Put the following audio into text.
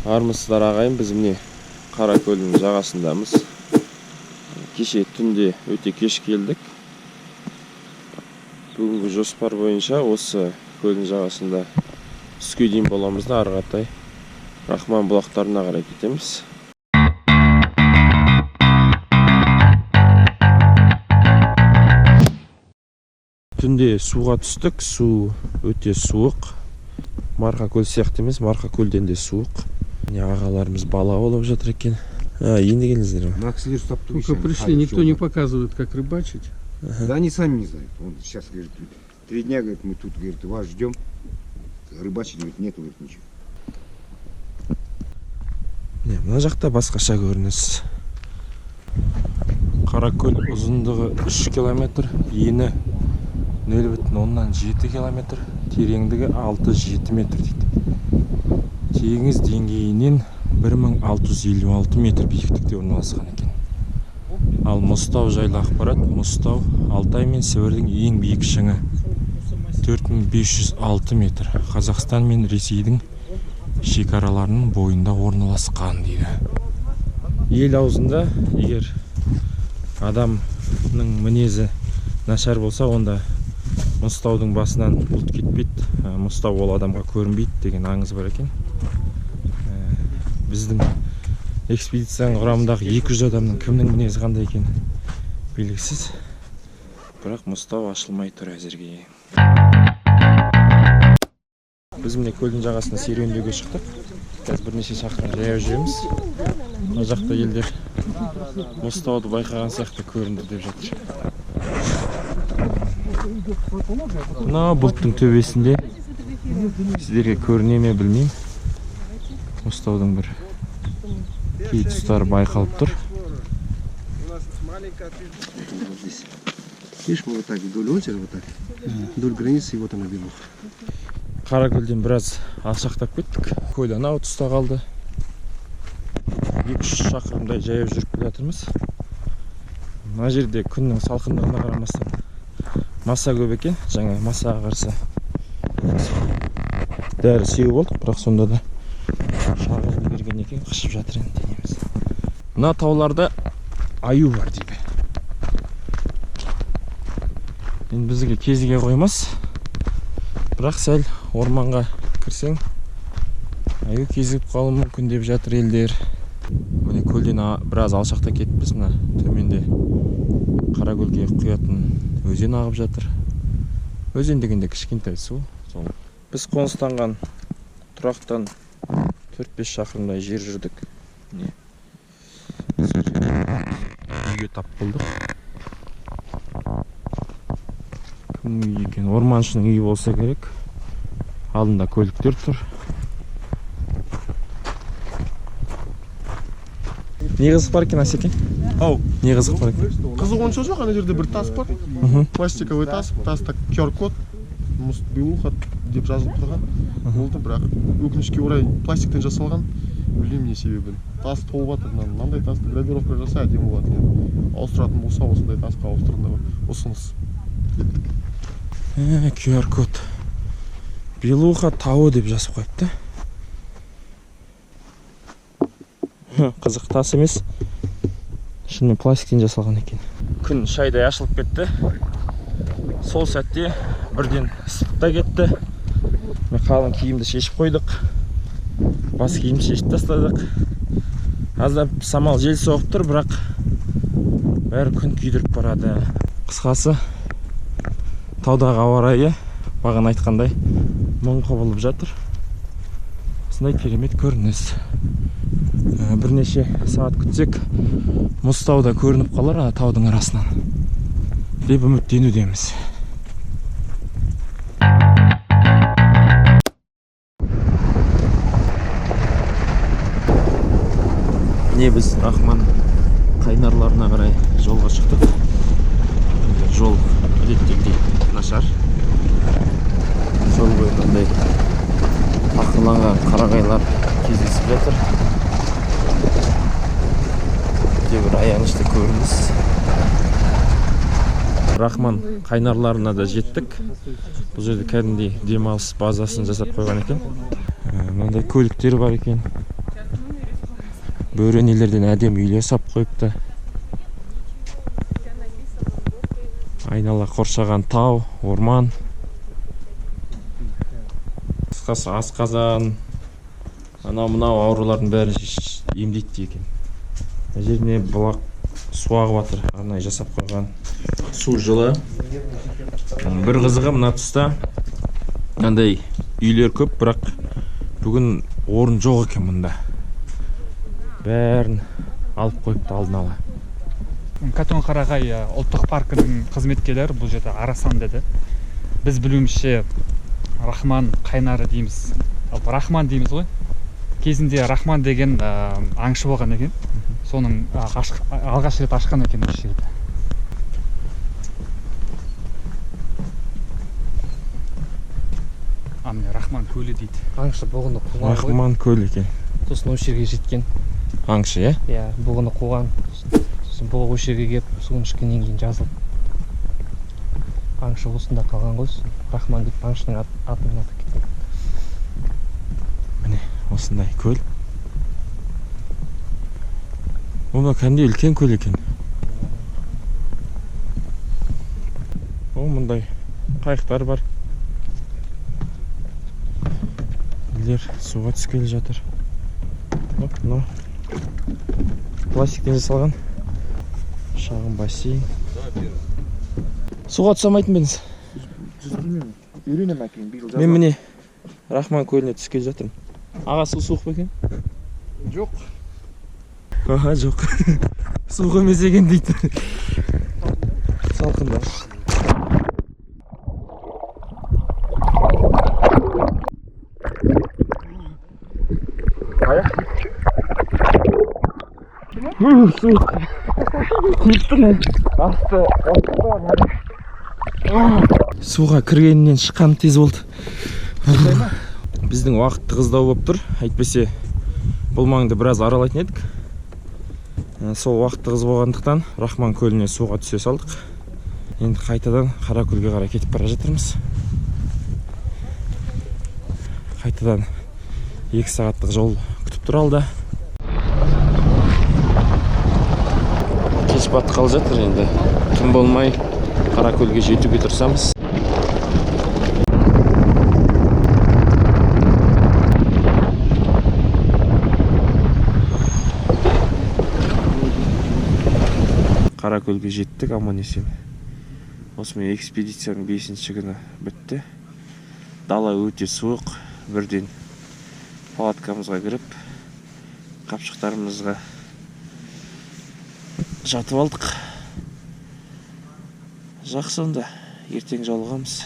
Армысыздар ағайын, біз міне Қаракөлдің жағасындамыз. Кеше түнде өте кеш келдік. Бүгінгі жоспар бойынша осы көлдің жағасында түске дейін боламыз да ары қаратай Рахман бұлақтарына қарай кетеміз. Түнде суға түстік, су өте суық. Марқакөл сияқты емес, Марқакөлден де суық. Ағаларымыз бала болып жатыр екен. Енді келіңіздер. Только пришли, никто не показывает, как рыбачить. Да они сами не знают. Он сейчас говорит, 3 дня, говорит, мы тут, говорит, вас ждем. Рыбачить, говорит, нету, говорит, ничего. Мына жақта басқаша көрініс. Қаракөл ұзындығы 3 километр, ені 0,7 километр, тереңдігі 6-7 метр дейді. Теңіз деңгейінен 1656 метр биіктікте орналасқан екен. Ал Мұзтау жайлы ақпарат, Мұзтау Алтай мен Сібірдің ең биік шыңы 4506 метр. Қазақстан мен Ресейдің шекараларының бойында орналасқан дейді. Ел аузында егер адамның мінезі нашар болса, онда Мұзтаудың басынан бұлт кетпейді, Мұзтау ол адамға көрінбейді деген аңыз бар екен. Біздің экспедицияның құрамындағы 200 адамның кімнің мінезі қандай екен белгісіз. Бірақ Мұзтау ашылмай тұр әзірге. Біз міне көлдің жағасына серуендеуге шықтық. Қазір бірнеше шақырым жаяу жүреміз. Мына жақта елдер Мұзтауды байқаған сияқты көрінді деп жатыр. Мына бұлттың төбесінде сіздерге көріне ме білмеймін. Мұзтаудың бір кей тұстары байқалып тұр. Видишь, мы вот так вдоль озера, вот так, вдоль границы, и вот она Белуха. Қаракөлден біраз алшақтап кеттік. Көл анау тұста қалды. 2-3 шақырымдай жаяу жүріп келе жатырмыз. Мына жерде күннің салқындығына қарамастан маса көп екен. Жаңа масаға қарсы дәрі сеу болдық, бірақ сонда да шағылып берген екен, қышып жатыр енді денеміз. Мына тауларда аю бар дейді. Енді бізге кезіге қоймас, бірақ сәл орманға кірсең аю кезігіп қалуы мүмкін деп жатыр елдер. Міне көлден біраз алшақта кетіппіз. Мына төменде Қаракөлге құятын өзен ағып жатыр. Өзен дегенде кішкентай су. Біз қоныстанған тұрақтан 4-5 шақырымдай жер жүрдік. Үйге тап болдық. Кімнің үйі екен? Орманшының үйі болса керек. Алдында көліктер тұр. Не қызық бар екен, Асеке? Ау, не қызық бар екен? қызық онша жоқ, ана жерде бір тас бар. Пластиковый тас, таста QR-код, Белуха деп жазылып тұрған. Ол да бірақ өкінішке орай пластиктен жасалған. Білмеймін не себебін. Тас толып жатыр. Мынандай тасты гравировка жаса әдемі болады. Ауыстыратын болса, осындай тасқа ауыстырыңдар. Ұсыныс. QR-код. Белуха тауы деп жазып қойыпты. Қызық тас емес. Шынымен пластиктен жасалған екен. Күн шайдай ашылып кетті. Сол сәтте бірден ыстық та кетті. Қалың киімді шешіп қойдық. Бас киім шешіп тастадық. Аздап самал жел соғып тұр, бірақ бәрі күн күйдіріп барады. Қысқасы, таудағы ауа райы бағана айтқандай мұң құбылып жатыр. Осындай керемет көрініс. Бірнеше сағат күтсек, Мұзтауда көрініп қалар таудың арасынан деп үміттенудеміз. Не біз Рахман қайнарларына қарай жолға шықтық. Жол әдеттегідей нашар. Жол бойындай ақыланған қарағайлар кездесіп жатыр. Бір аянышты көрініс. Рахман қайнарларына да жеттік. Бұл жерде кәдімгідей демалыс базасын жасап қойған екен. Мынандай көліктер бар екен. бөренелерден әдемі үйлер сап қойыпты. Айнала қоршаған тау, орман. Қысқасы асқазан, анау-мынау аурулардың бәрін емдейді екен. Жеріне бұлақ су ағып жатыр. Арнайы жасап қойған. Су жылы. Бір қызығы мына тұста андай үйлер көп, бірақ бүгін орын жоқ екен мұнда. Бәрін алып қойыпты алдын ала. Катон-Қарағай ұлттық паркінің қызметкерлері бұл жерде арасан деді. Біз білуімізше Рахман қайнары дейміз. Рахман дейміз ғой. Кезінде Рахман деген аңшы болған екен. Соның алғаш рет ашқан екен осы жерді. Міне Рахман көлі дейді. Аңшы бұғыны қуған ғой. Рахман көлі екен. Сосын осы жерге жеткен. Аңшы, иә? Иә, бұғыны қуған. Сосын бұғы осы жерге келіп, суын ішкеннен кейін жазылып. Аңшы осында қалған ғой. Рахман деп аңшының атын атап кеткен. Міне, осындай көл. Оны кәдімгідей үлкен көл екен. О, мұндай қайықтар бар. Үйлер суға түскелі жатыр. Мынау пластиктен жасалған шағын бассейн. Суға түсе алмайтын беңіз? Мен міне Рахман көліне түскелі жатырмын. Аға, су суық па екен? Жоқ. Аха, жоқ. Суық емес екен дейді. Салқында. Суық. Суға кіргеннен шыққан тез болды. Біздің уақытты қыздау болып тұр. Әйтпесе бұл маңды біраз аралайтын едік. Сол уақытты қыз болғандықтан Рахман көліне суға түсе салдық. Енді қайтадан Қаракөлге қарай кетіп бара жатырмыз. Қайтадан 2 сағаттық жол күтіп тұр алда. Кеш батып қалып жатыр енді. Түн болмай Қаракөлге жетуге тырысамыз. Қаракөлге жеттік аман-есен. Осымен экспедицияның 5-ші күні бітті. Дала өте суық. Бірден палаткамызға кіріп, қапшықтарымызға жатып алдық. Жақсы онда, ертең жолығамыз.